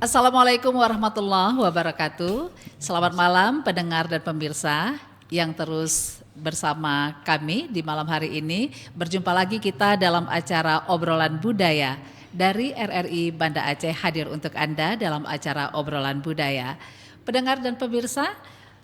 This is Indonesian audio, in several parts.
Assalamualaikum warahmatullahi wabarakatuh. Selamat malam pendengar dan pemirsa yang terus bersama kami di malam hari ini. Berjumpa lagi kita dalam acara obrolan budaya dari RRI Banda Aceh hadir untuk Anda dalam acara obrolan budaya. Pendengar dan pemirsa,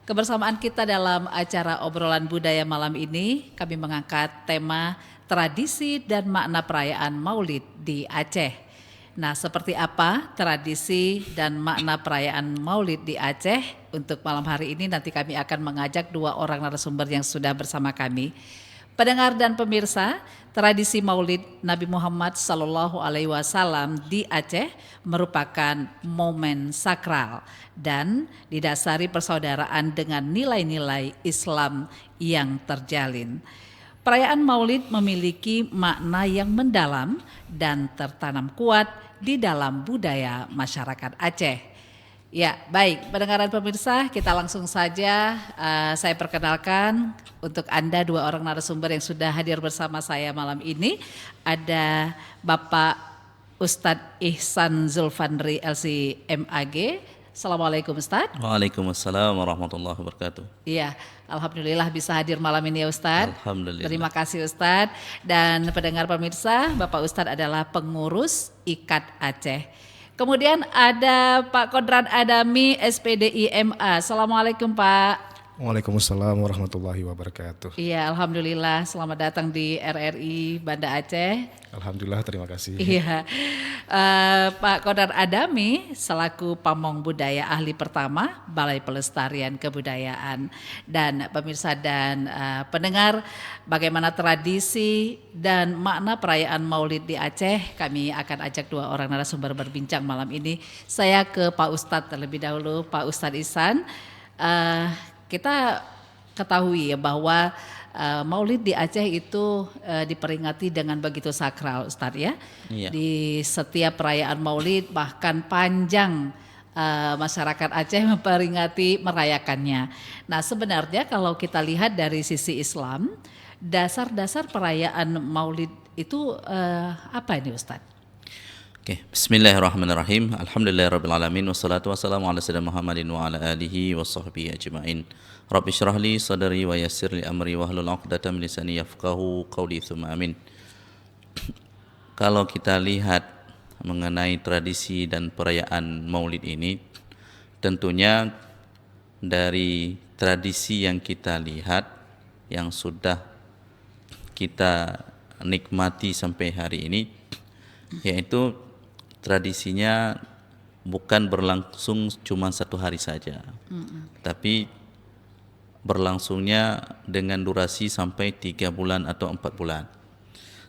kebersamaan kita dalam acara obrolan budaya malam ini kami mengangkat tema tradisi dan makna perayaan Maulid di Aceh. Nah, seperti apa tradisi dan makna perayaan Maulid di Aceh? Untuk malam hari ini nanti kami akan mengajak dua orang narasumber yang sudah bersama kami. Pendengar dan pemirsa, tradisi Maulid Nabi Muhammad SAW di Aceh merupakan momen sakral dan didasari persaudaraan dengan nilai-nilai Islam yang terjalin. Perayaan Maulid memiliki makna yang mendalam dan tertanam kuat di dalam budaya masyarakat Aceh. Ya, baik, pendengar dan pemirsa, kita langsung saja saya perkenalkan untuk Anda dua orang narasumber yang sudah hadir bersama saya malam ini. Ada Bapak Ustadz Ihsan Zulfandri LC.MAG. Assalamualaikum Ustadz. Waalaikumsalam warahmatullahi wabarakatuh. Iya, alhamdulillah bisa hadir malam ini ya Ustadz. Alhamdulillah. Terima kasih Ustadz. Dan pendengar pemirsa, Bapak Ustadz adalah pengurus IKAT Aceh. Kemudian ada Pak Kodrat Adami SPDI MA. Assalamualaikum Pak. Waalaikumsalam warahmatullahi wabarakatuh. Iya, alhamdulillah selamat datang di RRI Banda Aceh. Alhamdulillah, terima kasih. Iya, Pak Kodrat Adami selaku Pamong Budaya Ahli Pertama Balai Pelestarian Kebudayaan. Dan pemirsa dan pendengar, bagaimana tradisi dan makna perayaan Maulid di Aceh, kami akan ajak dua orang narasumber berbincang malam ini. Saya ke Pak Ustadz terlebih dahulu, Pak Ustadz Ihsan. Kita ketahui ya bahwa Maulid di Aceh itu diperingati dengan begitu sakral, Ustadz ya. Iya. Di setiap perayaan Maulid bahkan panjang masyarakat Aceh memperingati merayakannya. Nah, sebenarnya kalau kita lihat dari sisi Islam, dasar-dasar perayaan Maulid itu apa ini, Ustadz? Oke, bismillahirrahmanirrahim. Alhamdulillahirabbil wassalatu wassalamu ala sayyidina Muhammadin wa ala alihi washabbihi ajmain. Rabbi shrah li sadri wa yassir li amri wahlul 'uqdatam min lisani yafqahu qawli tsumma amin. Kalau kita lihat mengenai tradisi dan perayaan Maulid ini, tentunya dari tradisi yang kita lihat yang sudah kita nikmati sampai hari ini, yaitu tradisinya bukan berlangsung cuma satu hari saja, tapi berlangsungnya dengan durasi sampai 3 bulan atau 4 bulan.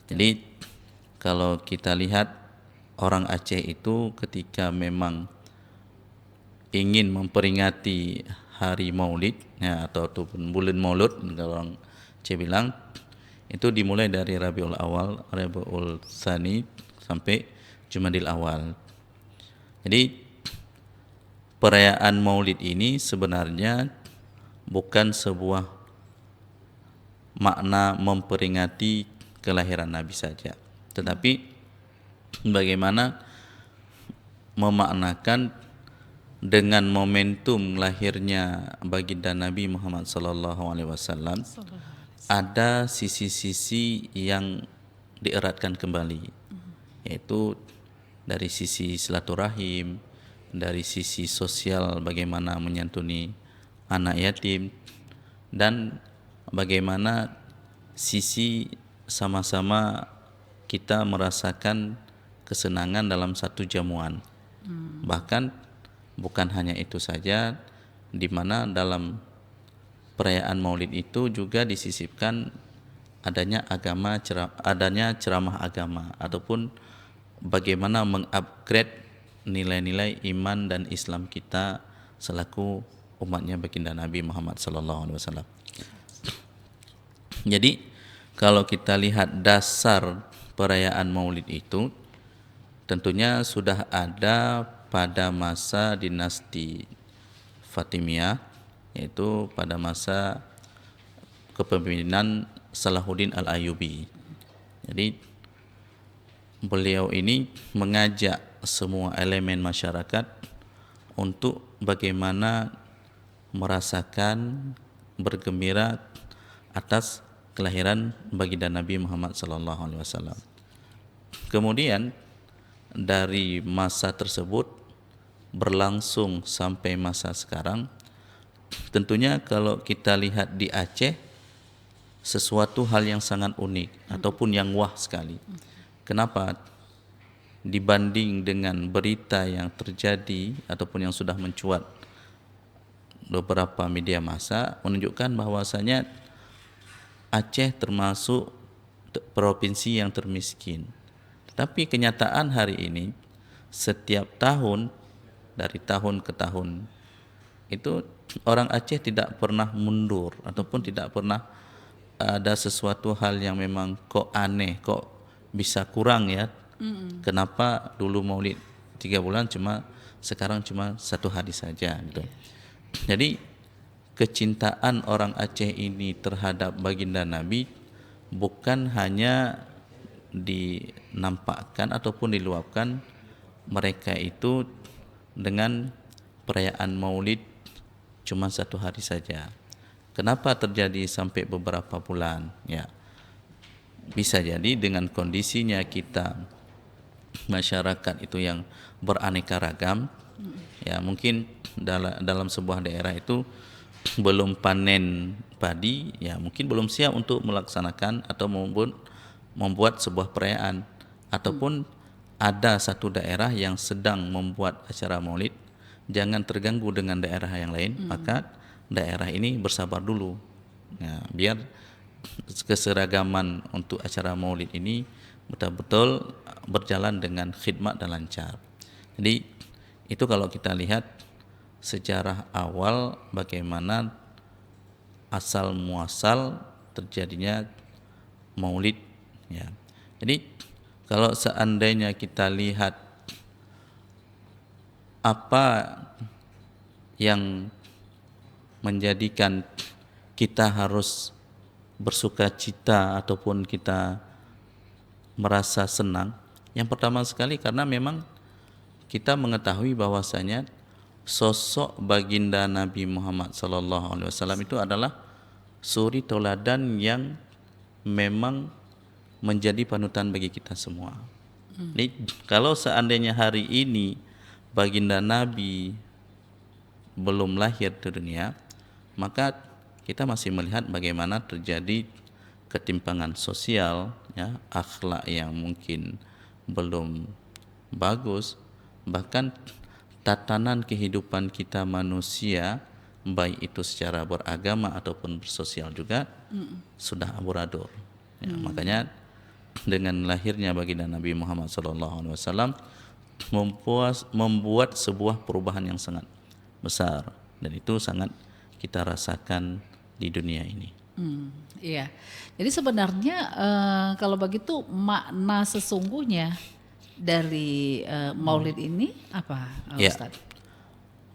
Jadi kalau kita lihat orang Aceh itu ketika memang ingin memperingati hari Maulid ya, atau bulan Maulud kalau orang Aceh bilang, itu dimulai dari Rabiul Awal, Rabiul Tsani sampai Jumadil Awal. Jadi perayaan Maulid ini sebenarnya bukan sebuah makna memperingati kelahiran Nabi saja, tetapi bagaimana memaknakan dengan momentum lahirnya baginda Nabi Muhammad SAW ada sisi-sisi yang dieratkan kembali, yaitu dari sisi silaturahim, dari sisi sosial bagaimana menyantuni anak yatim, dan bagaimana sisi sama-sama kita merasakan kesenangan dalam satu jamuan. Bahkan bukan hanya itu saja, di mana dalam perayaan Maulid itu juga disisipkan adanya ceramah agama ataupun bagaimana mengupgrade nilai-nilai iman dan Islam kita selaku umatnya baginda Nabi Muhammad SAW. Jadi kalau kita lihat dasar perayaan Maulid itu tentunya sudah ada pada masa dinasti Fatimiyah, yaitu pada masa kepemimpinan Salahuddin Al-Ayyubi. Jadi beliau ini mengajak semua elemen masyarakat untuk bagaimana merasakan bergembira atas kelahiran baginda Nabi Muhammad SAW. Kemudian dari masa tersebut berlangsung sampai masa sekarang, tentunya kalau kita lihat di Aceh, sesuatu hal yang sangat unik ataupun yang wah sekali. Kenapa? Dibanding dengan berita yang terjadi ataupun yang sudah mencuat beberapa media massa menunjukkan bahwasanya Aceh termasuk provinsi yang termiskin. Tetapi kenyataan hari ini, setiap tahun, dari tahun ke tahun, itu orang Aceh tidak pernah mundur ataupun tidak pernah ada sesuatu hal yang memang kok aneh, kok bisa kurang ya. Kenapa dulu Maulid 3 bulan sekarang cuma 1 hari saja gitu. Jadi kecintaan orang Aceh ini terhadap baginda Nabi bukan hanya dinampakkan ataupun diluapkan mereka itu dengan perayaan Maulid cuma 1 hari saja. Kenapa terjadi sampai beberapa bulan? Ya, bisa jadi dengan kondisinya kita masyarakat itu yang beraneka ragam. Ya, mungkin dalam sebuah daerah itu belum panen padi, ya mungkin belum siap untuk melaksanakan atau membuat sebuah perayaan, ataupun ada satu daerah yang sedang membuat acara Maulid, jangan terganggu dengan daerah yang lain, maka daerah ini bersabar dulu, ya, biar keseragaman untuk acara Maulid ini betul-betul berjalan dengan khidmat dan lancar. Jadi itu kalau kita lihat sejarah awal bagaimana asal muasal terjadinya Maulid, ya. Jadi kalau seandainya kita lihat apa yang menjadikan kita harus bersukacita ataupun kita merasa senang, yang pertama sekali karena memang kita mengetahui bahwasanya sosok baginda Nabi Muhammad SAW itu adalah suri tauladan yang memang menjadi panutan bagi kita semua. Jadi, kalau seandainya hari ini baginda Nabi belum lahir di dunia, maka kita masih melihat bagaimana terjadi ketimpangan sosial, ya, akhlak yang mungkin belum bagus, bahkan tatanan kehidupan kita manusia baik itu secara beragama ataupun bersosial juga sudah amburadul. Ya, makanya dengan lahirnya baginda Nabi Muhammad SAW membuat sebuah perubahan yang sangat besar, dan itu sangat kita rasakan di dunia ini. Iya, jadi sebenarnya kalau begitu makna sesungguhnya dari Maulid ini apa, Ustaz? Ya,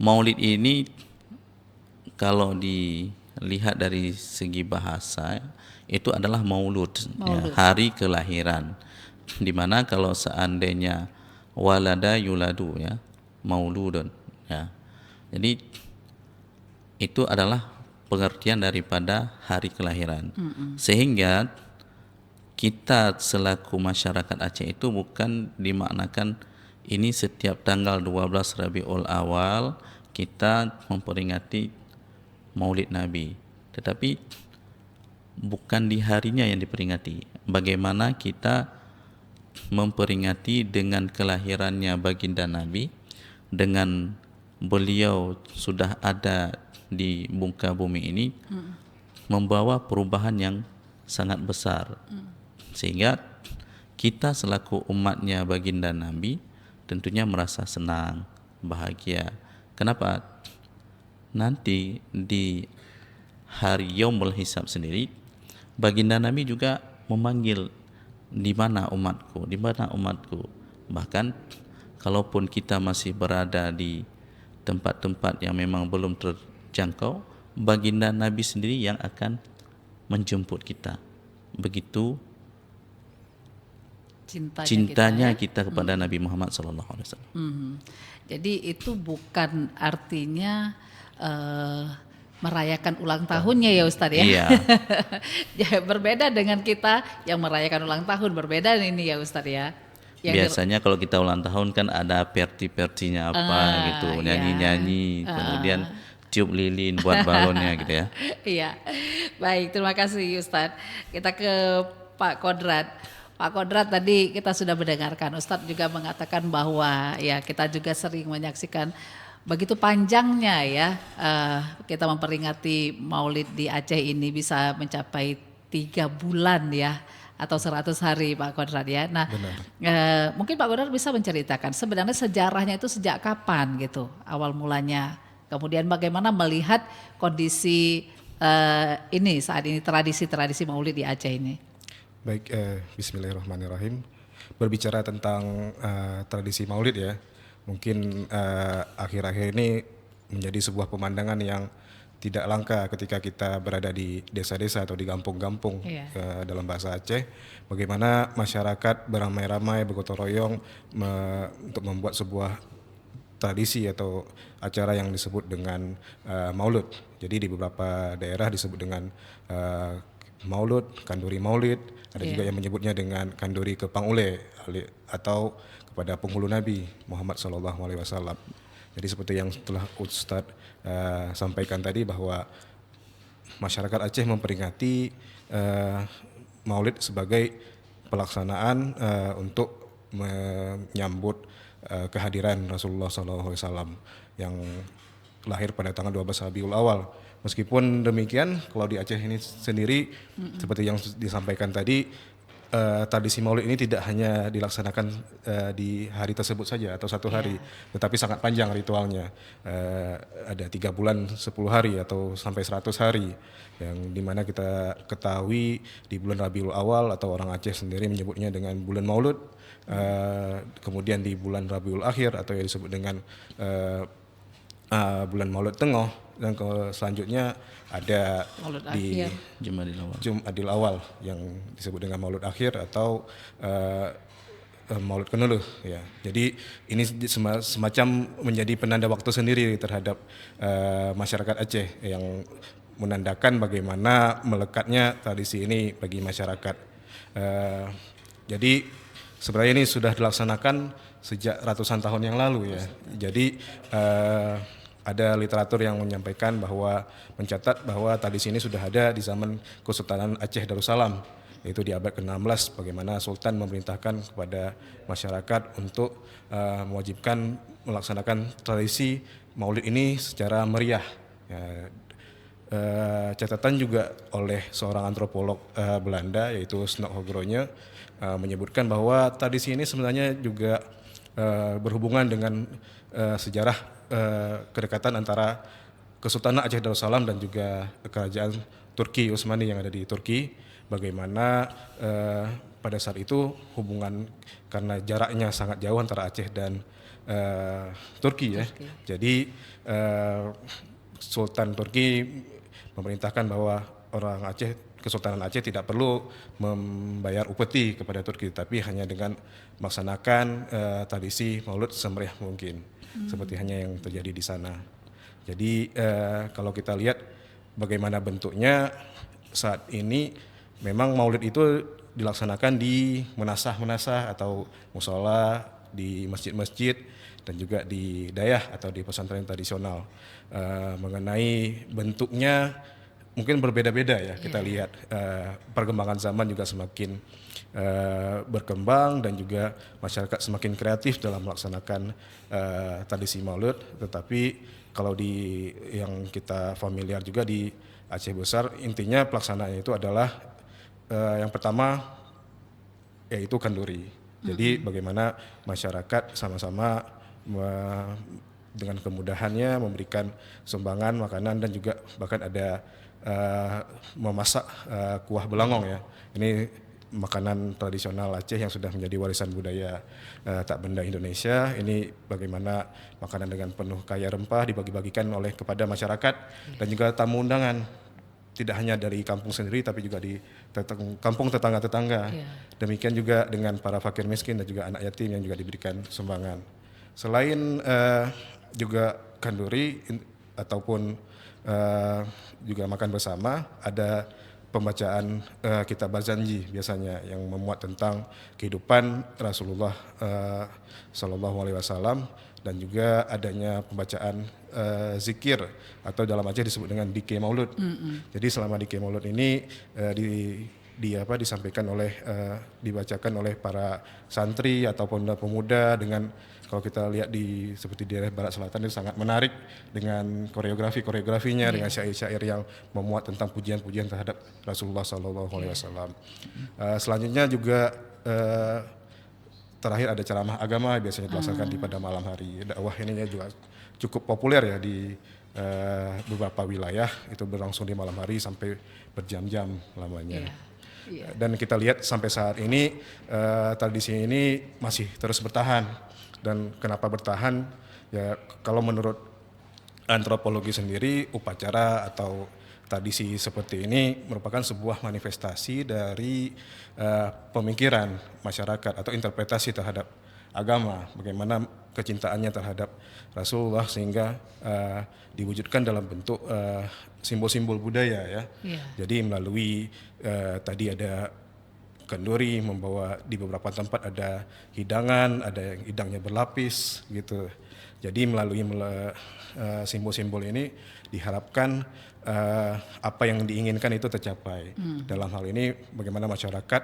Maulid ini kalau dilihat dari segi bahasa itu adalah maulud. Ya, hari kelahiran. Dimana kalau seandainya walada yuladu, ya, mauludun, ya. Jadi itu adalah pengertian daripada hari kelahiran. Sehingga kita selaku masyarakat Aceh itu bukan dimaknakan ini setiap tanggal 12 Rabiul Awal kita memperingati Maulid Nabi, tetapi bukan di harinya yang diperingati. Bagaimana kita memperingati dengan kelahirannya baginda Nabi, dengan beliau sudah ada di muka bumi ini, membawa perubahan yang sangat besar, sehingga kita selaku umatnya baginda Nabi tentunya merasa senang, bahagia. Kenapa? Nanti di hari Yaumul Hisab sendiri, baginda Nabi juga memanggil, di mana umatku, di mana umatku. Bahkan kalaupun kita masih berada di tempat-tempat yang memang belum terjangkau, baginda Nabi sendiri yang akan menjemput kita. Begitu cintanya kita kepada Nabi Muhammad SAW. Jadi itu bukan artinya merayakan ulang tahunnya ya Ustadz ya. Iya. Ya, berbeda dengan kita yang merayakan ulang tahun, berbeda ini ya Ustadz ya. Biasanya kalau kita ulang tahun kan ada perti-pertinya apa gitu, nyanyi-nyanyi, kemudian tiup lilin buat balonnya gitu ya. Iya, baik, terima kasih Ustadz. Kita ke Pak Kodrat. Pak Kodrat, tadi kita sudah mendengarkan Ustadz juga mengatakan bahwa ya kita juga sering menyaksikan begitu panjangnya ya kita memperingati Maulid di Aceh ini bisa mencapai 3 bulan ya atau 100 hari Pak Kodrat ya. Nah, mungkin Pak Kodrat bisa menceritakan sebenarnya sejarahnya itu sejak kapan gitu awal mulanya. Kemudian bagaimana melihat kondisi ini saat ini tradisi-tradisi Maulid di Aceh ini. Baik, bismillahirrahmanirrahim. Berbicara tentang tradisi Maulid ya, mungkin akhir-akhir ini menjadi sebuah pemandangan yang tidak langka ketika kita berada di desa-desa atau di kampung-kampung dalam bahasa Aceh. Bagaimana masyarakat beramai-ramai bergotong royong untuk membuat sebuah tradisi atau acara yang disebut dengan Maulud. Jadi di beberapa daerah disebut dengan Maulud, Kanduri Maulid, ada juga yang menyebutnya dengan Kanduri Kepang Ule atau kepada penghulu Nabi Muhammad SAW. Jadi seperti yang telah Ustadz sampaikan tadi bahwa masyarakat Aceh memperingati Maulid sebagai pelaksanaan untuk menyambut kehadiran Rasulullah SAW yang lahir pada tanggal 12 Rabiul Awal. Meskipun demikian, kalau di Aceh ini sendiri seperti yang disampaikan tadi, tradisi Maulid ini tidak hanya dilaksanakan di hari tersebut saja atau satu hari, tetapi sangat panjang ritualnya. Ada 3 bulan 10 hari atau sampai 100 hari, yang dimana kita ketahui di bulan Rabiul Awal atau orang Aceh sendiri menyebutnya dengan bulan Maulud. Kemudian di bulan Rabiul Akhir atau yang disebut dengan bulan Maulud Tengah, dan selanjutnya ada Maulud di Jumadil Awal yang disebut dengan Maulud Akhir atau Maulud Kenuluh ya. Jadi ini semacam menjadi penanda waktu sendiri terhadap masyarakat Aceh yang menandakan bagaimana melekatnya tradisi ini bagi masyarakat. Jadi sebenarnya ini sudah dilaksanakan sejak ratusan tahun yang lalu ya. Jadi ada literatur yang menyampaikan bahwa mencatat bahwa tradisi ini sudah ada di zaman Kesultanan Aceh Darussalam, yaitu di abad ke-16, bagaimana Sultan memerintahkan kepada masyarakat untuk mewajibkan melaksanakan tradisi Maulid ini secara meriah. Ya, catatan juga oleh seorang antropolog Belanda yaitu Snok Hogronya menyebutkan bahwa tradisi ini sebenarnya juga berhubungan dengan sejarah kedekatan antara Kesultanan Aceh Darussalam dan juga kerajaan Turki Utsmani yang ada di Turki. Bagaimana pada saat itu hubungan karena jaraknya sangat jauh antara Aceh dan Turki ya. Jadi Sultan Turki memerintahkan bahwa orang Aceh, Kesultanan Aceh tidak perlu membayar upeti kepada Turki, tapi hanya dengan melaksanakan tradisi Maulud semeriah mungkin. Seperti hanya yang terjadi di sana. Jadi kalau kita lihat bagaimana bentuknya saat ini, memang Maulid itu dilaksanakan di menasah-menasah atau musola, di masjid-masjid, dan juga di dayah atau di pesantren tradisional. Mengenai bentuknya mungkin berbeda-beda ya, kita lihat perkembangan zaman juga semakin berkembang dan juga masyarakat semakin kreatif dalam melaksanakan tradisi Maulud. Tetapi kalau di yang kita familiar juga di Aceh Besar, intinya pelaksanaannya itu adalah yang pertama yaitu kanduri. Jadi bagaimana masyarakat sama-sama dengan kemudahannya memberikan sumbangan makanan dan juga bahkan ada memasak kuah belangong ya. Ini makanan tradisional Aceh yang sudah menjadi warisan budaya tak benda Indonesia. Ini bagaimana makanan dengan penuh kaya rempah dibagi-bagikan oleh kepada masyarakat dan juga tamu undangan. tidak hanya dari kampung sendiri tapi juga di kampung tetangga-tetangga. Iya. Demikian juga dengan para fakir miskin dan juga anak yatim yang juga diberikan sumbangan. Selain juga kanduri ataupun juga makan bersama, ada pembacaan kitab Barzanji biasanya yang memuat tentang kehidupan Rasulullah Shallallahu Alaihi Wasallam, dan juga adanya pembacaan zikir atau dalam Aceh disebut dengan dike maulud. Jadi selama dike maulud ini disampaikan dibacakan oleh para santri ataupun pemuda dengan, kalau kita lihat seperti di daerah Barat Selatan itu sangat menarik dengan koreografinya, dengan syair-syair yang memuat tentang pujian-pujian terhadap Rasulullah SAW. Selanjutnya juga terakhir ada ceramah agama biasanya dilaksanakan pada malam hari. Dakwah ini juga cukup populer ya di beberapa wilayah, itu berlangsung di malam hari sampai berjam-jam lamanya. Dan kita lihat sampai saat ini tradisi ini masih terus bertahan. Dan kenapa bertahan? Ya kalau menurut antropologi sendiri, upacara atau tradisi seperti ini merupakan sebuah manifestasi dari pemikiran masyarakat atau interpretasi terhadap agama, bagaimana kecintaannya terhadap Rasulullah sehingga diwujudkan dalam bentuk simbol-simbol budaya ya. Jadi melalui tadi ada kenduri, membawa di beberapa tempat ada hidangan, ada yang hidangnya berlapis gitu. Jadi melalui simbol-simbol ini diharapkan apa yang diinginkan itu tercapai. Dalam hal ini bagaimana masyarakat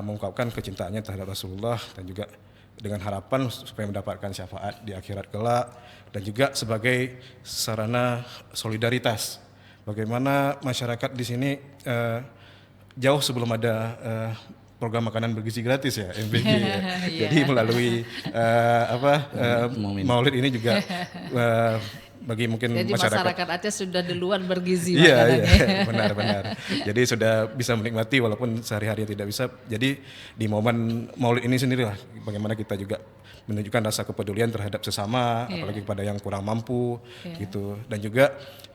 mengungkapkan kecintaannya terhadap Rasulullah dan juga dengan harapan supaya mendapatkan syafaat di akhirat kelak, dan juga sebagai sarana solidaritas. Bagaimana masyarakat di sini jauh sebelum ada program makanan bergizi gratis ya, MBG ya. Jadi melalui Maulid ini juga bagi mungkin jadi masyarakat Aceh sudah duluan bergizi makanannya. Iya, benar. Jadi sudah bisa menikmati walaupun sehari-hari tidak bisa. Jadi di momen Maulid ini sendirilah bagaimana kita juga menunjukkan rasa kepedulian terhadap sesama, apalagi kepada yang kurang mampu gitu, dan juga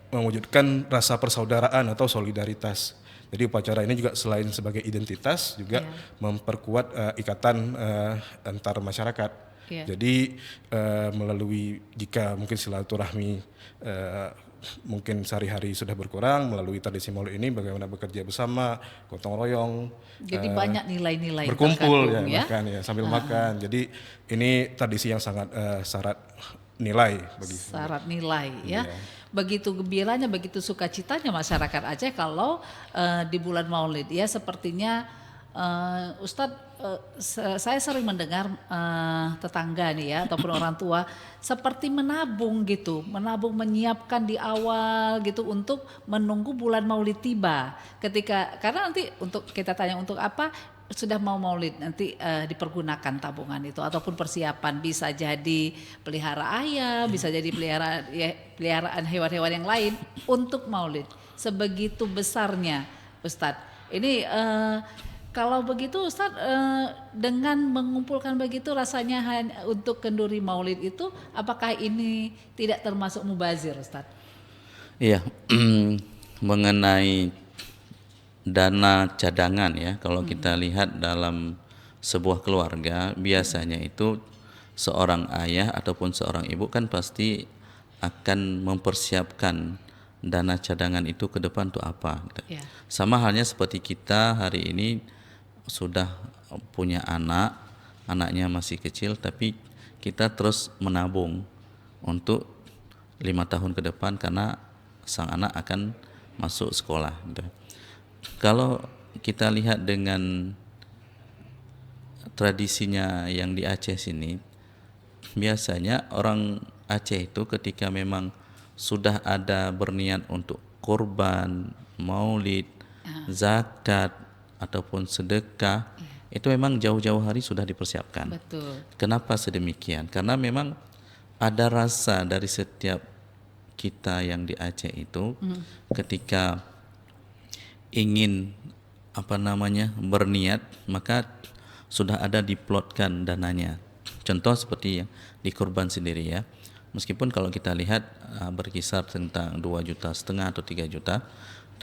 mewujudkan rasa persaudaraan atau solidaritas. Jadi upacara ini juga selain sebagai identitas juga memperkuat ikatan antar masyarakat. Jadi melalui jika mungkin silaturahmi mungkin sehari-hari sudah berkurang, melalui tradisi Maulid ini bagaimana bekerja bersama, gotong royong. Jadi banyak nilai-nilai berkumpul ya, makan ya sambil makan. Jadi ini tradisi yang sangat syarat nilai bagi syarat nilai ya. Begitu gembiranya, begitu sukacitanya masyarakat Aceh kalau di bulan Maulid ya. Sepertinya Ustadz, saya sering mendengar tetangga nih ya ataupun orang tua seperti menabung gitu, menyiapkan di awal gitu untuk menunggu bulan Maulid tiba. Karena nanti untuk kita tanya untuk apa sudah mau Maulid nanti dipergunakan tabungan itu ataupun persiapan, bisa jadi pelihara ayam, bisa jadi peliharaan hewan-hewan yang lain untuk Maulid. Sebegitu besarnya Ustadz. Ini kalau begitu Ustadz, dengan mengumpulkan begitu rasanya untuk kenduri Maulid itu, apakah ini tidak termasuk mubazir Ustadz? Iya, mengenai dana cadangan ya, kalau kita lihat dalam sebuah keluarga biasanya itu seorang ayah ataupun seorang ibu kan pasti akan mempersiapkan dana cadangan itu ke depan untuk apa gitu. Sama halnya seperti kita hari ini sudah punya anaknya masih kecil, tapi kita terus menabung untuk 5 tahun ke depan karena sang anak akan masuk sekolah gitu. Kalau kita lihat dengan tradisinya yang di Aceh sini, biasanya orang Aceh itu ketika memang sudah ada berniat untuk kurban, maulid, zakat ataupun sedekah, itu memang jauh-jauh hari sudah dipersiapkan. Betul. Kenapa sedemikian? Karena memang ada rasa dari setiap kita yang di Aceh itu ketika ingin berniat, maka sudah ada diplotkan dananya. Contoh seperti yang di kurban sendiri ya. Meskipun kalau kita lihat berkisar tentang 2,5 juta atau 3 juta,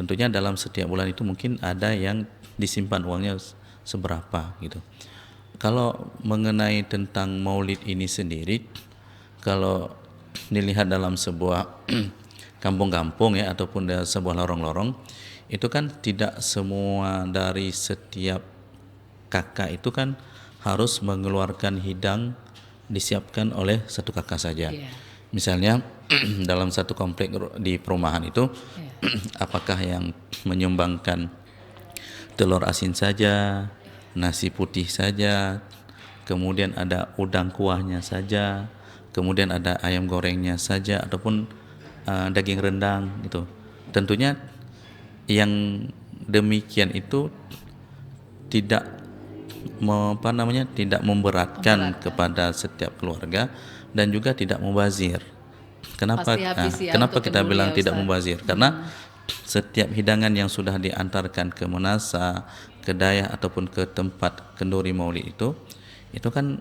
tentunya dalam setiap bulan itu mungkin ada yang disimpan uangnya seberapa gitu. Kalau mengenai tentang maulid ini sendiri, kalau dilihat dalam sebuah kampung-kampung ya ataupun sebuah lorong-lorong, itu kan tidak semua dari setiap kakak itu kan harus mengeluarkan hidang disiapkan oleh satu kakak saja. Misalnya dalam satu komplek di perumahan itu apakah yang menyumbangkan telur asin saja, nasi putih saja, kemudian ada udang kuahnya saja, kemudian ada ayam gorengnya saja ataupun daging rendang gitu. Tentunya yang demikian itu tidak tidak memberatkan kepada setiap keluarga dan juga tidak mubazir. Kenapa kenapa kita bilang tidak mubazir? Karena setiap hidangan yang sudah diantarkan ke Monasa, ke Dayah ataupun ke tempat kenduri maulid itu kan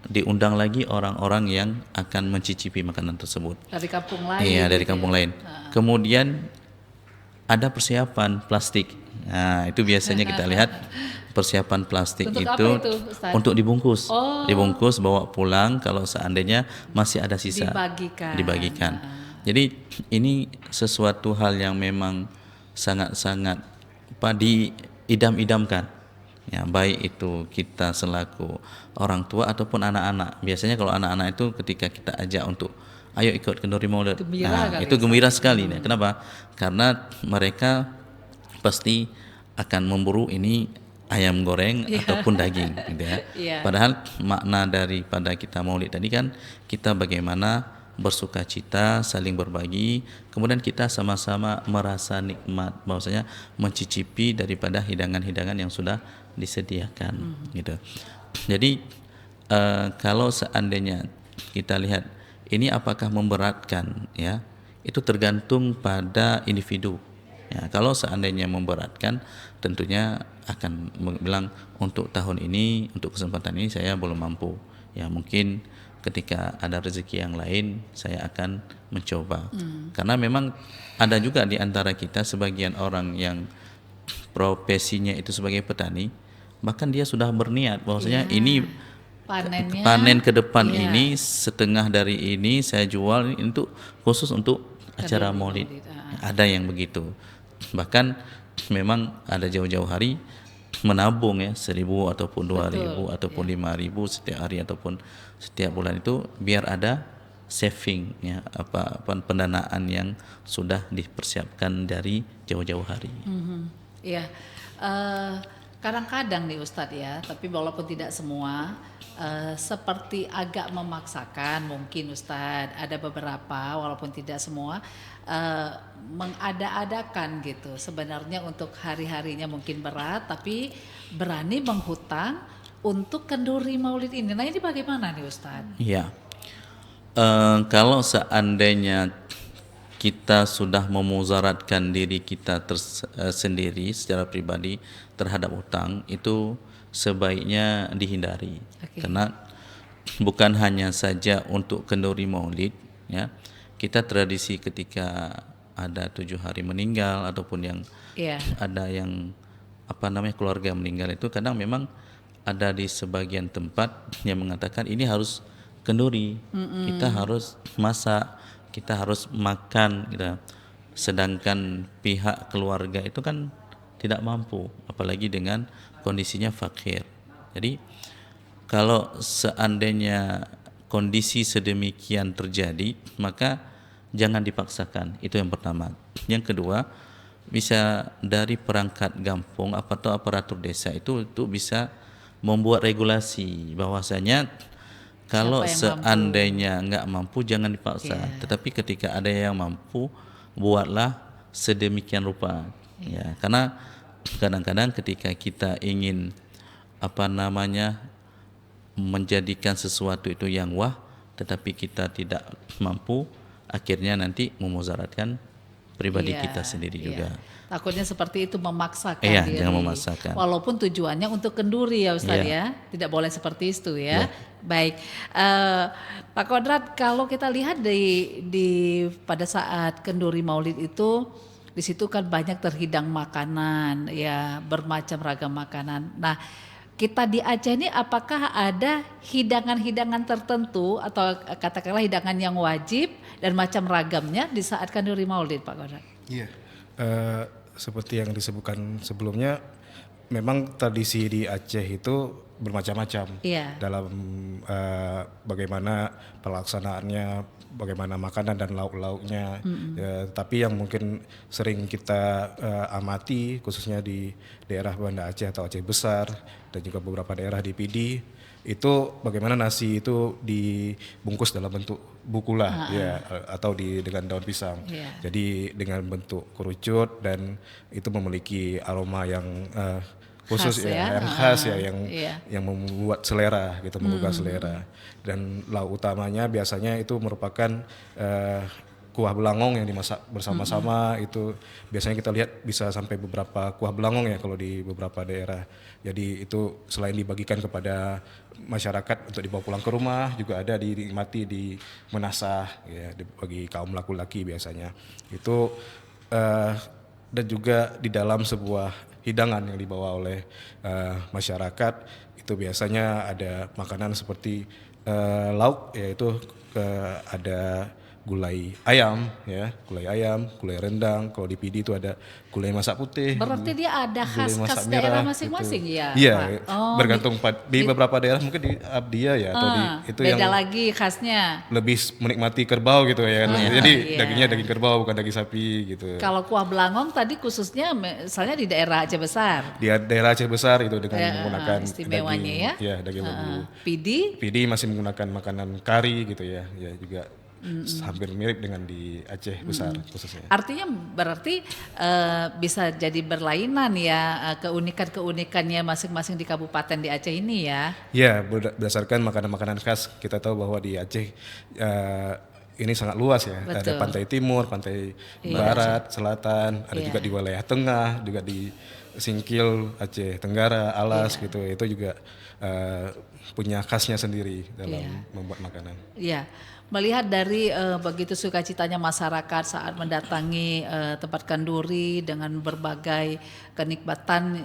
diundang lagi orang-orang yang akan mencicipi makanan tersebut. Dari kampung lain. Iya, dari kampung lain. Kemudian ada persiapan plastik. Nah, itu biasanya kita lihat persiapan plastik untuk itu Ustaz? Untuk dibungkus. Dibungkus bawa pulang kalau seandainya masih ada sisa. Dibagikan. Jadi ini sesuatu hal yang memang sangat-sangat diidam-idamkan. Ya, baik itu kita selaku orang tua ataupun anak-anak. Biasanya kalau anak-anak itu ketika kita ajak untuk ayo ikut kenduri maulid, itu gembira sekali. Kenapa? Karena mereka pasti akan memburu ini ayam goreng ataupun daging, gitu ya. Padahal makna daripada kita maulid tadi kan kita bagaimana bersuka cita, saling berbagi, kemudian kita sama-sama merasa nikmat, bahwasanya mencicipi daripada hidangan-hidangan yang sudah disediakan, gitu. Jadi kalau seandainya kita lihat ini apakah memberatkan, ya, itu tergantung pada individu. Ya, kalau seandainya memberatkan, tentunya akan bilang untuk tahun ini, untuk kesempatan ini saya belum mampu. Ya, mungkin ketika ada rezeki yang lain saya akan mencoba. Karena memang ada juga di antara kita sebagian orang yang profesinya itu sebagai petani, bahkan dia sudah berniat bahwasanya ini panen ke depan ini setengah dari ini saya jual untuk khusus untuk acara maulid. Ada yang begitu. Bahkan memang ada jauh-jauh hari menabung ya 1.000 ataupun 2.000 ataupun 5.000 setiap hari ataupun setiap bulan itu biar ada saving ya apa pendanaan yang sudah dipersiapkan dari jauh-jauh hari. Iya. Kadang-kadang nih Ustadz ya, tapi walaupun tidak semua seperti agak memaksakan mungkin Ustadz, ada beberapa walaupun tidak semua mengada-adakan gitu. Sebenarnya untuk hari-harinya mungkin berat tapi berani menghutang untuk kenduri maulid ini. Nah, ini bagaimana nih Ustadz? Iya. Kalau seandainya kita sudah memuzaratkan diri kita sendiri secara pribadi terhadap utang, itu sebaiknya dihindari. Karena bukan hanya saja untuk kenduri maulid, ya, kita tradisi ketika ada 7 hari meninggal ataupun yang ada yang keluarga meninggal itu kadang memang ada di sebagian tempat yang mengatakan ini harus kenduri, kita harus masak, kita harus makan gitu. Sedangkan pihak keluarga itu kan tidak mampu, apalagi dengan kondisinya fakir. Jadi kalau seandainya kondisi sedemikian terjadi, maka jangan dipaksakan. Itu yang pertama. Yang kedua, bisa dari perangkat kampung atau aparatur desa itu bisa membuat regulasi bahwasanya kalau seandainya nggak mampu jangan dipaksa, tetapi ketika ada yang mampu buatlah sedemikian rupa. Ya, karena kadang-kadang ketika kita ingin menjadikan sesuatu itu yang wah, tetapi kita tidak mampu, akhirnya nanti memudaratkan pribadi kita sendiri juga. Takutnya seperti itu memaksakan diri. Jangan memaksakan. Walaupun tujuannya untuk kenduri ya Ustaz ya. Tidak boleh seperti itu ya. Baik. Pak Kodrat, kalau kita lihat di pada saat kenduri maulid itu di situ kan banyak terhidang makanan, ya bermacam ragam makanan. Nah, kita di Aceh ini apakah ada hidangan-hidangan tertentu atau katakanlah hidangan yang wajib dan macam ragamnya di saat Kanduri Maulid, Pak Kodrat? Iya. Seperti yang disebutkan sebelumnya, memang tradisi di Aceh itu bermacam-macam Iya. dalam bagaimana pelaksanaannya, bagaimana makanan dan lauk-lauknya. Ya, tapi yang mungkin sering kita amati khususnya di daerah Banda Aceh atau Aceh Besar dan juga beberapa daerah di PD, itu bagaimana nasi itu dibungkus dalam bentuk bukula ya, atau dengan daun pisang. Yeah. Jadi dengan bentuk kerucut, dan itu memiliki aroma yang khusus Khas ya. yang khas ya, Iya. yang membuat selera gitu, menggugah selera. Dan lauk utamanya biasanya itu merupakan kuah belangong yang dimasak bersama-sama. Itu biasanya kita lihat bisa sampai beberapa kuah belangong ya kalau di beberapa daerah. Jadi itu selain dibagikan kepada masyarakat untuk dibawa pulang ke rumah, juga ada dinikmati di menasah ya, bagi kaum laki-laki biasanya. Itu dan juga di dalam sebuah hidangan yang dibawa oleh masyarakat, itu biasanya ada makanan seperti lauk, yaitu ada gulai ayam ya, gulai rendang. Kalau di PD itu ada gulai masak putih. Berarti dia ada gulai khas-khas masak daerah merah, masing-masing gitu. ya? Iya, Pak? Oh, bergantung di beberapa daerah mungkin di Abdia ya, atau di itu beda yang lagi khasnya. lebih menikmati kerbau gitu ya. Jadi iya. dagingnya daging kerbau bukan daging sapi gitu. Kalau kuah belangong tadi khususnya misalnya di daerah Aceh Besar. Di daerah Aceh Besar itu dengan menggunakan istimewanya daging, ya. Daging lembu. PD PD masih menggunakan makanan kari gitu ya, juga hampir mirip dengan di Aceh Besar khususnya. artinya berarti bisa jadi berlainan ya keunikan-keunikannya masing-masing di kabupaten di Aceh ini ya. Ya, berdasarkan makanan-makanan khas, kita tahu bahwa di Aceh ini sangat luas ya. Betul. Ada pantai timur, pantai barat, selatan, ada juga di wilayah tengah, juga di Singkil, Aceh Tenggara, Alas gitu. Itu juga punya khasnya sendiri dalam membuat makanan. Iya, melihat dari begitu sukacitanya masyarakat saat mendatangi tempat Kanduri dengan berbagai kenikmatan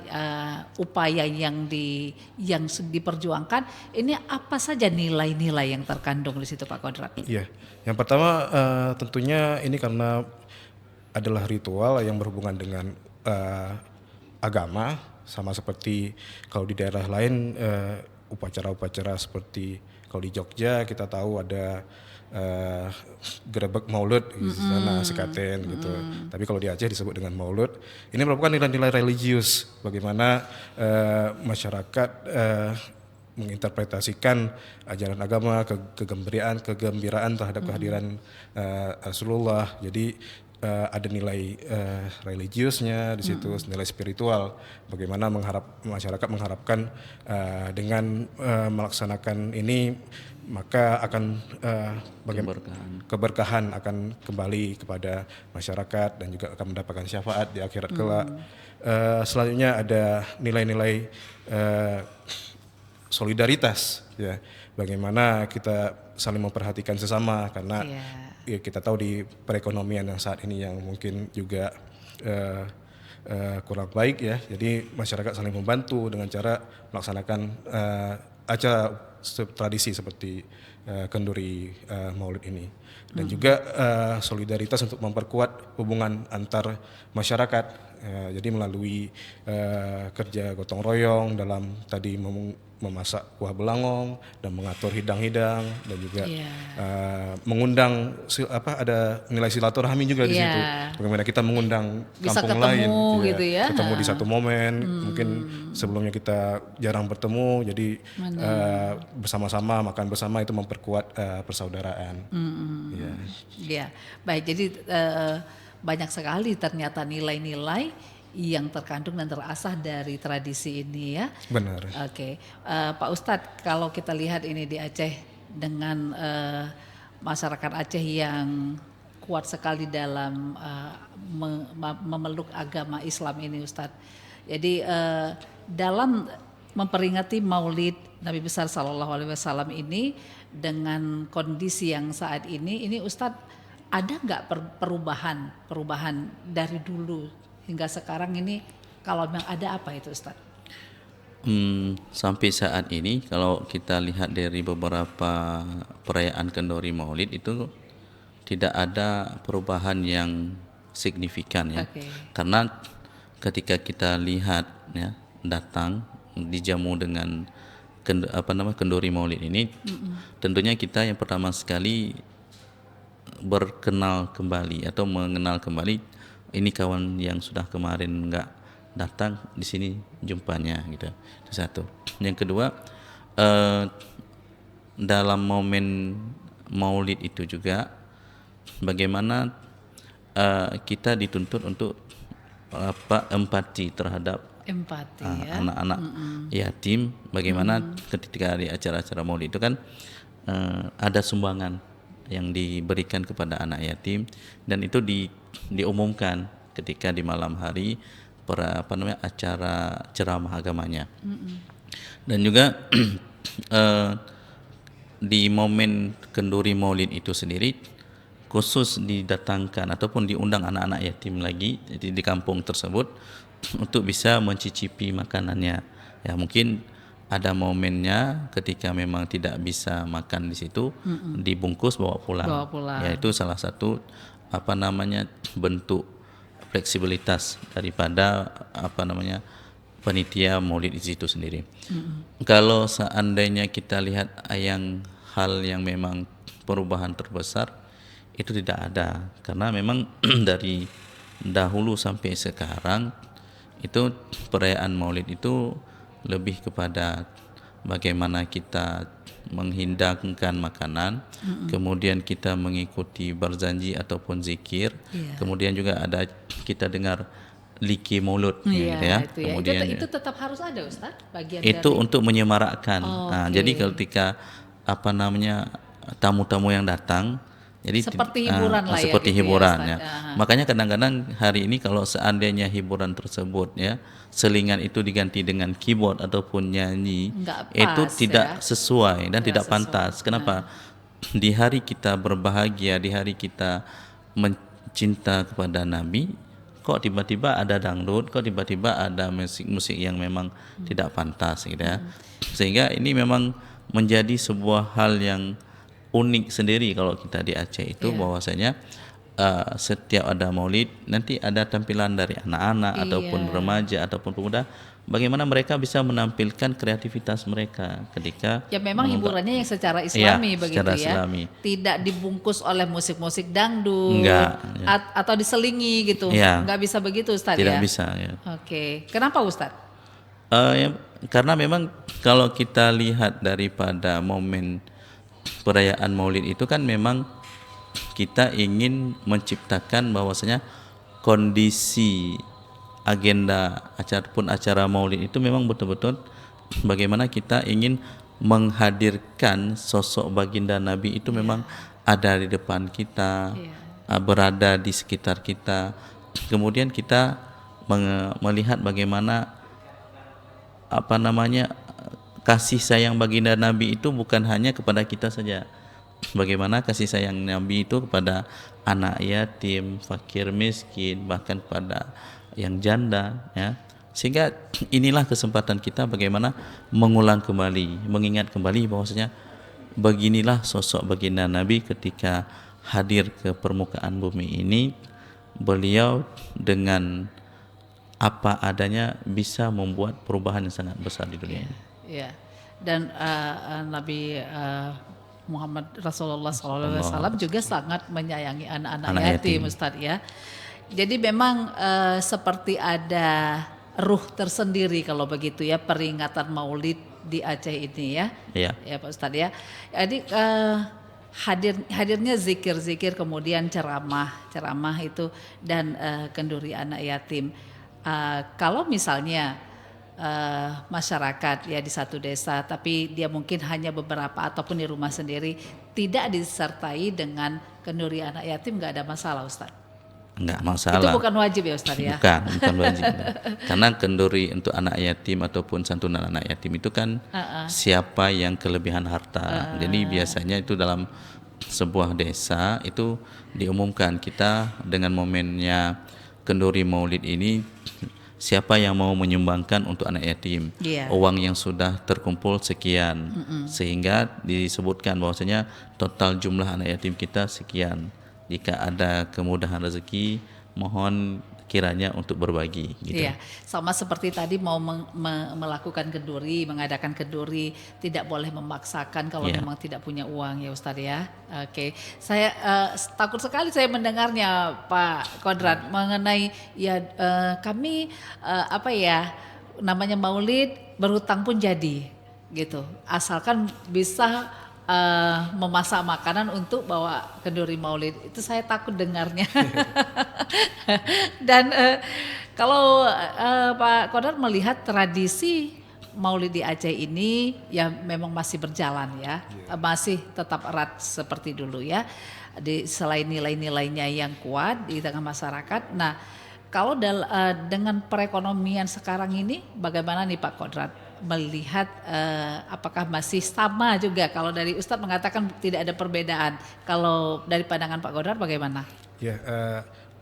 upaya yang diperjuangkan, ini apa saja nilai-nilai yang terkandung di situ, Pak Kodrat? Iya, yang pertama tentunya ini karena adalah ritual yang berhubungan dengan agama, sama seperti kalau di daerah lain upacara-upacara seperti kalau di Jogja kita tahu ada gerebek maulud di sana, sekaten gitu. Tapi kalau di Aceh disebut dengan maulud. Ini merupakan nilai-nilai religius, bagaimana masyarakat menginterpretasikan ajaran agama, kegembiraan terhadap kehadiran Rasulullah. Jadi ada nilai religiusnya di situ, nilai spiritual. Bagaimana masyarakat mengharapkan dengan melaksanakan ini, maka akan keberkahan akan kembali kepada masyarakat dan juga akan mendapatkan syafaat di akhirat kelak. Selanjutnya ada nilai-nilai solidaritas ya, bagaimana kita saling memperhatikan sesama, karena ya kita tahu di perekonomian yang saat ini yang mungkin juga kurang baik ya, jadi masyarakat saling membantu dengan cara melaksanakan acara tradisi seperti Kenduri Maulid ini, dan juga solidaritas untuk memperkuat hubungan antar masyarakat. Jadi melalui kerja gotong royong dalam tadi memasak kuah belangong dan mengatur hidang-hidang, dan juga mengundang ada nilai silaturahmi juga di situ. Bagaimana kita mengundang bisa kampung ketemu, lain, gitu ya. ketemu di satu momen, mungkin sebelumnya kita jarang bertemu, jadi bersama-sama makan bersama itu memperkuat persaudaraan. Ya, baik. Jadi banyak sekali ternyata nilai-nilai yang terkandung dan terasah dari tradisi ini ya. Benar. Oke, Pak Ustadz, kalau kita lihat ini di Aceh dengan masyarakat Aceh yang kuat sekali dalam memeluk agama Islam ini, Ustadz. Jadi dalam memperingati Maulid Nabi besar Sallallahu Alaihi Wasallam ini dengan kondisi yang saat ini Ustadz, ada nggak perubahan dari dulu hingga sekarang ini? Kalau memang ada, apa itu Ustadz? Sampai saat ini kalau kita lihat dari beberapa perayaan kenduri Maulid itu tidak ada perubahan yang signifikan ya. Oke. Karena ketika kita lihat ya, datang dijamu dengan kenduri Maulid ini, tentunya kita yang pertama sekali berkenal kembali atau mengenal kembali ini kawan yang sudah kemarin enggak datang, di sini jumpanya gitu. Itu satu. Yang kedua, dalam momen Maulid itu juga bagaimana kita dituntut untuk empati terhadap anak-anak yatim. Bagaimana ketika di acara-acara Maulid itu kan ada sumbangan yang diberikan kepada anak yatim, dan itu diumumkan ketika di malam hari acara ceramah agamanya. Dan juga di momen kenduri Maulid itu sendiri khusus didatangkan ataupun diundang anak-anak yatim lagi di kampung tersebut untuk bisa mencicipi makanannya. Ya, mungkin ada momennya ketika memang tidak bisa makan di situ, dibungkus bawa pulang. Ya, itu salah satu bentuk fleksibilitas daripada panitia Maulid di situ sendiri. Kalau seandainya kita lihat hal yang memang perubahan terbesar, itu tidak ada, karena memang dari dahulu sampai sekarang itu perayaan Maulid itu lebih kepada bagaimana kita menghidangkan makanan, kemudian kita mengikuti berzanji ataupun zikir, kemudian juga ada kita dengar liki mulut, ya. Kemudian itu tetap harus ada, Ustaz, bagian itu dari... untuk menyemarakkan. Jadi ketika tamu-tamu yang datang, jadi seperti hiburan lah ya. Seperti hiburan ya. Makanya kadang-kadang hari ini kalau seandainya hiburan tersebut ya, selingan itu diganti dengan keyboard ataupun nyanyi, itu tidak sesuai dan tidak pantas. Kenapa? Di hari kita berbahagia, di hari kita mencinta kepada Nabi, kok tiba-tiba ada dangdut, kok tiba-tiba ada musik-musik yang memang tidak pantas gitu ya. Sehingga ini memang menjadi sebuah hal yang unik sendiri kalau kita di Aceh itu, bahwasanya setiap ada Maulid nanti ada tampilan dari anak-anak ataupun remaja ataupun pemuda, bagaimana mereka bisa menampilkan kreativitas mereka ketika memang hiburannya yang secara Islami begitu secara ya. Islami. Tidak dibungkus oleh musik-musik dangdut atau diselingi gitu. Enggak bisa begitu, Ustaz. Tidak bisa ya. Oke. Kenapa, Ustaz? Karena memang kalau kita lihat daripada momen perayaan Maulid itu kan memang kita ingin menciptakan bahwasanya kondisi agenda acara Maulid itu memang betul-betul bagaimana kita ingin menghadirkan sosok baginda Nabi itu memang ada di depan kita, berada di sekitar kita. Kemudian kita melihat bagaimana kasih sayang baginda Nabi itu bukan hanya kepada kita saja. Bagaimana kasih sayang Nabi itu kepada anak yatim, fakir miskin, bahkan pada yang janda ya. Sehingga inilah kesempatan kita bagaimana mengulang kembali, mengingat kembali bahwasanya beginilah sosok baginda Nabi ketika hadir ke permukaan bumi ini. Beliau dengan apa adanya bisa membuat perubahan yang sangat besar di dunia ini. Ya. Dan Nabi Muhammad Rasulullah SAW juga sangat menyayangi anak-anak yatim, Ustaz ya. Jadi memang seperti ada ruh tersendiri kalau begitu ya, peringatan Maulid di Aceh ini ya. Ya Pak Ustaz ya. Jadi hadirnya zikir-zikir, kemudian ceramah itu, dan kenduri anak yatim. Kalau misalnya masyarakat ya di satu desa, tapi dia mungkin hanya beberapa ataupun di rumah sendiri, tidak disertai dengan kenduri anak yatim, nggak ada masalah, Ustaz? Nggak masalah. Itu bukan wajib ya, Ustaz ya? Bukan wajib. Karena kenduri untuk anak yatim ataupun santunan anak yatim itu kan siapa yang kelebihan harta. Jadi biasanya itu dalam sebuah desa itu diumumkan kita dengan momennya kenduri Maulid ini, siapa yang mau menyumbangkan untuk anak yatim, Iya. uang yang sudah terkumpul sekian, sehingga disebutkan bahwasanya total jumlah anak yatim kita sekian. Jika ada kemudahan rezeki, mohon kiranya untuk berbagi gitu. Iya, sama seperti tadi mau melakukan kenduri, mengadakan kenduri, tidak boleh memaksakan kalau Iya. memang tidak punya uang ya Ustadz ya. Oke, saya takut sekali saya mendengarnya Pak Kodrat mengenai ya kami apa ya namanya Maulid berhutang pun jadi gitu, asalkan bisa memasak makanan untuk bawa kenduri Maulid. Itu saya takut dengarnya. Dan kalau Pak Kodar melihat tradisi Maulid di Aceh ini ya memang masih berjalan ya, masih tetap erat seperti dulu ya. Selain nilai-nilainya yang kuat di tengah masyarakat. Nah, kalau dengan perekonomian sekarang ini, bagaimana nih Pak Kodrat melihat apakah masih sama juga? Kalau dari Ustadz mengatakan tidak ada perbedaan. Kalau dari pandangan Pak Kodrat bagaimana? Ya,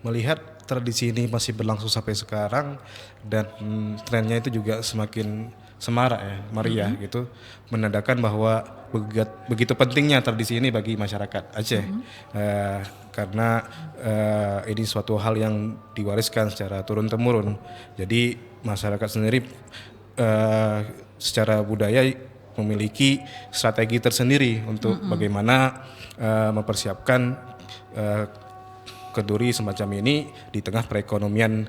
melihat tradisi ini masih berlangsung sampai sekarang dan trennya itu juga semakin semarak ya, meriah gitu, menandakan bahwa begitu pentingnya tradisi ini bagi masyarakat Aceh. Karena ini suatu hal yang diwariskan secara turun-temurun. Jadi masyarakat sendiri secara budaya memiliki strategi tersendiri untuk bagaimana mempersiapkan kenduri semacam ini di tengah perekonomian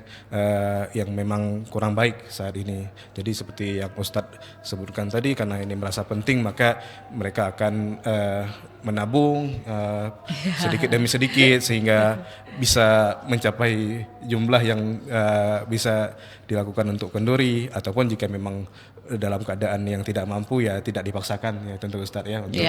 yang memang kurang baik saat ini. Jadi seperti yang Ustadz sebutkan tadi, karena ini merasa penting maka mereka akan menabung sedikit demi sedikit sehingga bisa mencapai jumlah yang bisa dilakukan untuk kenduri, ataupun jika memang dalam keadaan yang tidak mampu ya tidak dipaksakan ya tentu Ustadz ya untuk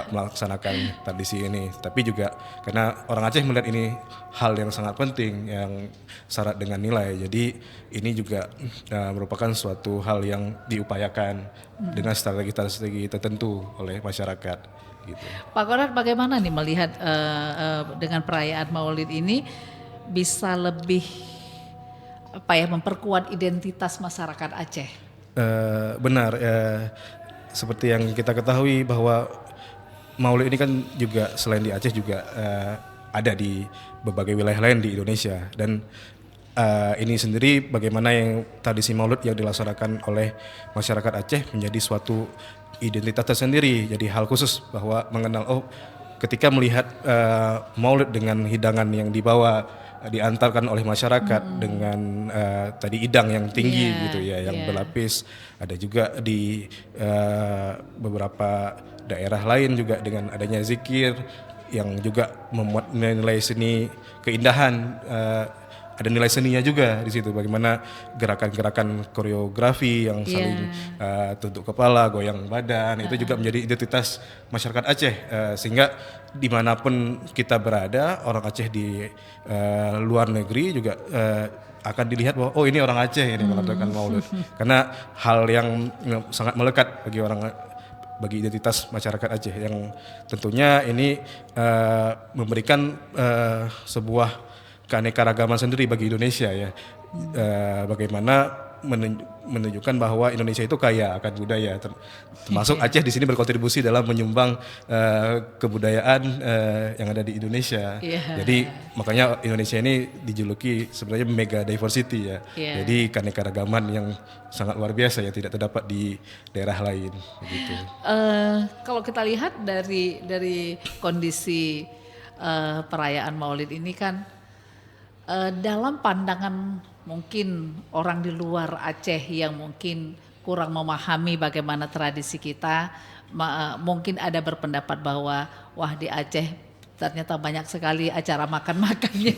melaksanakan tradisi ini. Tapi juga karena orang Aceh melihat ini hal yang sangat penting yang syarat dengan nilai, jadi ini juga merupakan suatu hal yang diupayakan dengan strategi-strategi tertentu oleh masyarakat gitu. Pak Kodrat bagaimana nih melihat dengan perayaan Maulid ini bisa lebih apa ya memperkuat identitas masyarakat Aceh? Benar, seperti yang kita ketahui bahwa Maulid ini kan juga selain di Aceh juga ada di berbagai wilayah lain di Indonesia, dan ini sendiri bagaimana yang tradisi Maulid yang dilaksanakan oleh masyarakat Aceh menjadi suatu identitas tersendiri, jadi hal khusus bahwa mengenal ketika melihat Maulid dengan hidangan yang dibawa diantarkan oleh masyarakat dengan tadi idang yang tinggi gitu ya, yang berlapis. Ada juga di beberapa daerah lain juga dengan adanya zikir yang juga memuat nilai seni keindahan. Ada nilai seninya juga di situ, bagaimana gerakan-gerakan koreografi yang saling tunduk kepala, goyang badan, itu juga menjadi identitas masyarakat Aceh, sehingga dimanapun kita berada, orang Aceh di luar negeri juga akan dilihat bahwa oh ini orang Aceh ini mengadakan Maulid, karena hal yang sangat melekat bagi identitas masyarakat Aceh, yang tentunya ini memberikan sebuah keanekaragaman sendiri bagi Indonesia ya. Bagaimana menunjukkan bahwa Indonesia itu kaya akan budaya, termasuk Aceh di sini berkontribusi dalam menyumbang kebudayaan yang ada di Indonesia. Jadi makanya Indonesia ini dijuluki sebenarnya mega diversity ya. Jadi keanekaragaman yang sangat luar biasa ya, tidak terdapat di daerah lain begitu. Kalau kita lihat dari kondisi perayaan Maulid ini kan dalam pandangan mungkin orang di luar Aceh yang mungkin kurang memahami bagaimana tradisi kita, mungkin ada berpendapat bahwa wah di Aceh ternyata banyak sekali acara makan-makannya.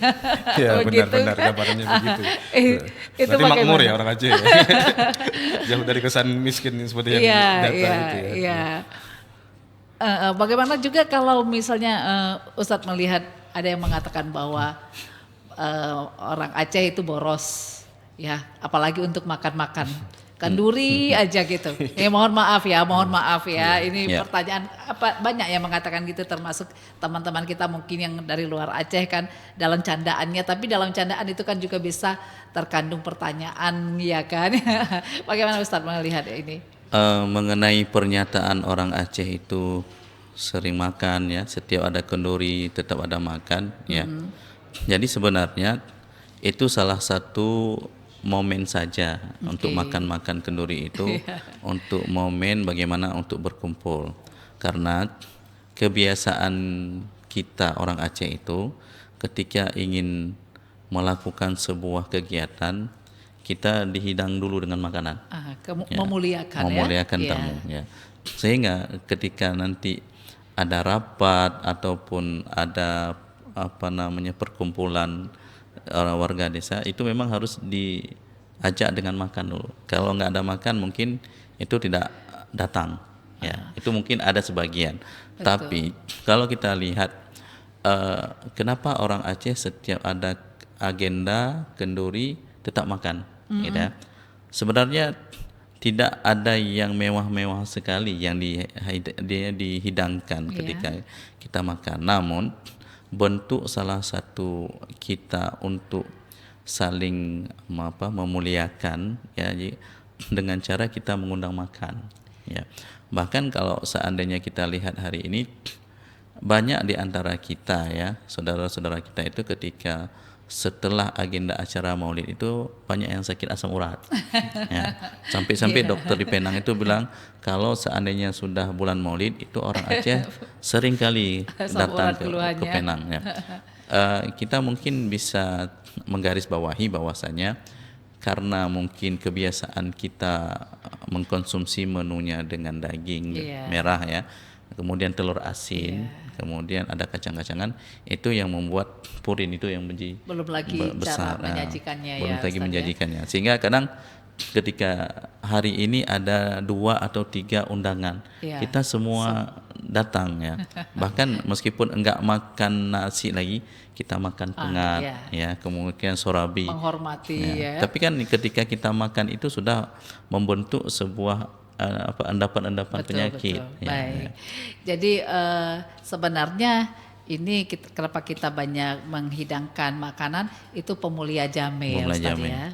Ya benar-benar gambarannya begitu. Itu berarti bagaimana? makmur ya orang Aceh ya. Jauh dari kesan miskin seperti yang data itu ya. Iya. Bagaimana juga kalau misalnya Ustadz melihat ada yang mengatakan bahwa orang Aceh itu boros, ya, apalagi untuk makan-makan. kenduri aja gitu. Mohon maaf ya. Ini Ya. pertanyaan banyak yang mengatakan gitu, termasuk teman-teman kita mungkin yang dari luar Aceh kan dalam candaannya, tapi dalam candaan itu kan juga bisa terkandung pertanyaan ya kan. Bagaimana Ustadz melihat ini? Mengenai pernyataan orang Aceh itu sering makan ya, setiap ada kenduri tetap ada makan ya. Jadi sebenarnya itu salah satu momen saja untuk makan-makan kenduri itu, untuk momen bagaimana untuk berkumpul. Karena kebiasaan kita orang Aceh itu ketika ingin melakukan sebuah kegiatan, kita dihidang dulu dengan makanan. Memuliakan tamu ya. Sehingga ketika nanti ada rapat ataupun ada perkumpulan orang warga desa, itu memang harus diajak dengan makan dulu. Kalau nggak ada makan mungkin itu tidak datang ya. Itu mungkin ada sebagian. Betul. Tapi kalau kita lihat kenapa orang Aceh setiap ada agenda kenduri tetap makan gitu ya. Sebenarnya tidak ada yang mewah-mewah sekali yang dihidangkan ketika kita makan. Namun bentuk salah satu kita untuk saling memuliakan ya dengan cara kita mengundang makan ya. Bahkan kalau seandainya kita lihat hari ini, banyak di antara kita ya, saudara-saudara kita itu ketika setelah agenda acara maulid itu banyak yang sakit asam urat ya. Sampai dokter di Penang itu bilang kalau seandainya sudah bulan maulid itu orang Aceh sering kali datang ke Penang ya. Kita mungkin bisa menggarisbawahi bahwasanya karena mungkin kebiasaan kita mengkonsumsi menunya dengan daging merah ya, kemudian telur asin, kemudian ada kacang-kacangan, itu yang membuat purin itu yang belum lagi besar, cara menyajikannya belum lagi menyajikannya. Sehingga kadang ketika hari ini ada 2 atau 3 undangan, kita semua datang ya. Bahkan meskipun enggak makan nasi lagi, kita makan pengat ya, kemudian sorabi, menghormati ya. Tapi kan ketika kita makan itu sudah membentuk sebuah endapan-endapan penyakit. Betul. Baik. Jadi sebenarnya ini kenapa kita banyak menghidangkan makanan itu pemulia jame ya Ustaz ya.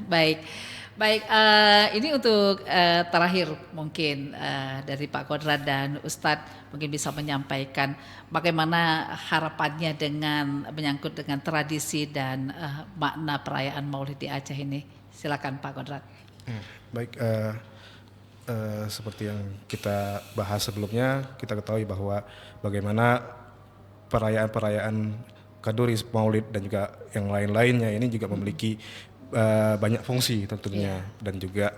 Baik, ini untuk terakhir mungkin dari Pak Kodrat dan Ustadz mungkin bisa menyampaikan bagaimana harapannya dengan menyangkut dengan tradisi dan makna perayaan Maulid di Aceh ini. Silakan Pak Kodrat. Baik, seperti yang kita bahas sebelumnya, kita ketahui bahwa bagaimana perayaan-perayaan Kenduri, Maulid dan juga yang lain-lainnya ini juga memiliki banyak fungsi tentunya dan juga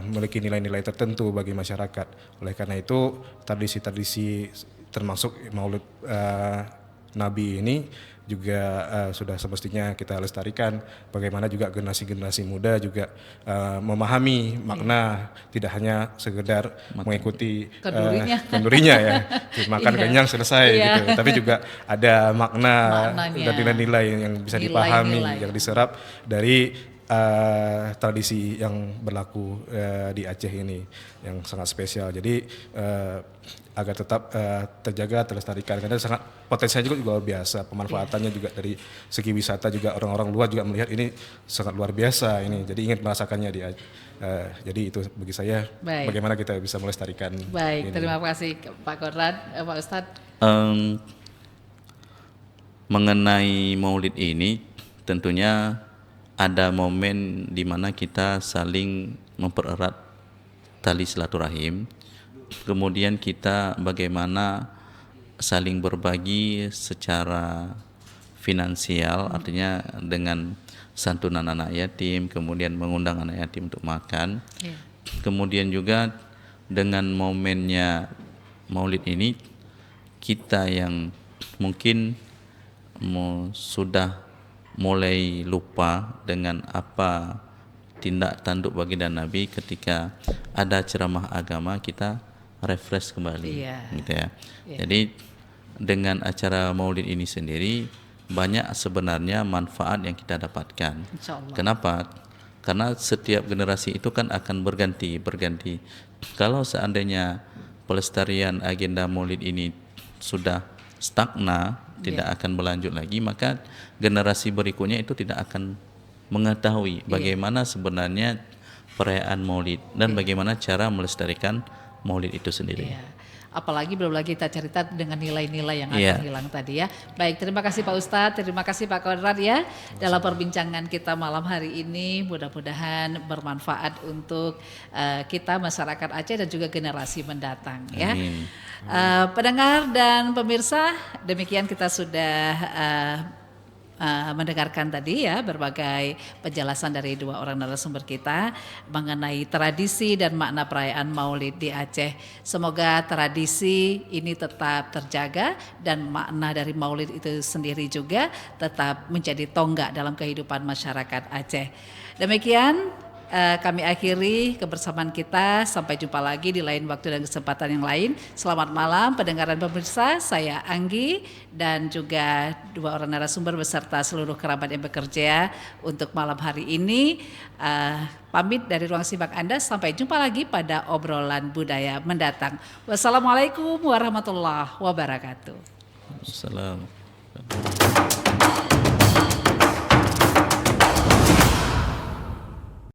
memiliki nilai-nilai tertentu bagi masyarakat. Oleh karena itu tradisi-tradisi termasuk Maulid Nabi ini juga sudah semestinya kita lestarikan. Bagaimana juga generasi-generasi muda juga memahami makna, tidak hanya sekedar mengikuti kendurinya ya, makan kenyang selesai gitu. Tapi juga ada makna dan nilai-nilai yang bisa dipahami, yang diserap dari tradisi yang berlaku di Aceh ini yang sangat spesial. Jadi agar tetap terjaga, terlestarikan, karena sangat potensinya juga luar biasa, pemanfaatannya juga dari segi wisata juga orang-orang luar juga melihat ini sangat luar biasa ini, jadi ingin merasakannya jadi itu bagi saya. Bagaimana kita bisa melestarikan. Baik, terima kasih Pak Kodrat, Pak Ustadz. Mengenai Maulid ini tentunya ada momen di mana kita saling mempererat tali silaturahim. Kemudian kita bagaimana saling berbagi secara finansial, artinya dengan santunan anak yatim, kemudian mengundang anak yatim untuk makan. Kemudian juga dengan momennya Maulid ini, kita yang mungkin sudah mulai lupa dengan apa tindak tanduk baginda Nabi, ketika ada ceramah agama kita refresh kembali gitu ya. Jadi dengan acara Maulid ini sendiri banyak sebenarnya manfaat yang kita dapatkan. Kenapa? Karena setiap generasi itu kan akan berganti. Kalau seandainya pelestarian agenda Maulid ini sudah stagna, tidak akan berlanjut lagi, maka generasi berikutnya itu tidak akan mengetahui bagaimana sebenarnya perayaan Maulid dan bagaimana cara melestarikan Maulid itu sendiri. Iya. Apalagi belum lagi kita cerita dengan nilai-nilai yang akan hilang tadi ya. Baik, terima kasih Pak Ustadz, terima kasih Pak Konrad ya dalam perbincangan kita malam hari ini. Mudah-mudahan bermanfaat untuk kita masyarakat Aceh dan juga generasi mendatang ya. Amin. Pendengar dan pemirsa, demikian kita sudah mendengarkan tadi ya berbagai penjelasan dari dua orang narasumber kita mengenai tradisi dan makna perayaan Maulid di Aceh. Semoga tradisi ini tetap terjaga dan makna dari Maulid itu sendiri juga tetap menjadi tonggak dalam kehidupan masyarakat Aceh. Demikian kami akhiri kebersamaan kita. Sampai jumpa lagi di lain waktu dan kesempatan yang lain. Selamat malam pendengar dan pemirsa. Saya Anggi dan juga dua orang narasumber beserta seluruh kerabat yang bekerja untuk malam hari ini. Pamit dari ruang simak Anda. Sampai jumpa lagi pada obrolan budaya mendatang. Wassalamualaikum warahmatullahi wabarakatuh. Assalamualaikum.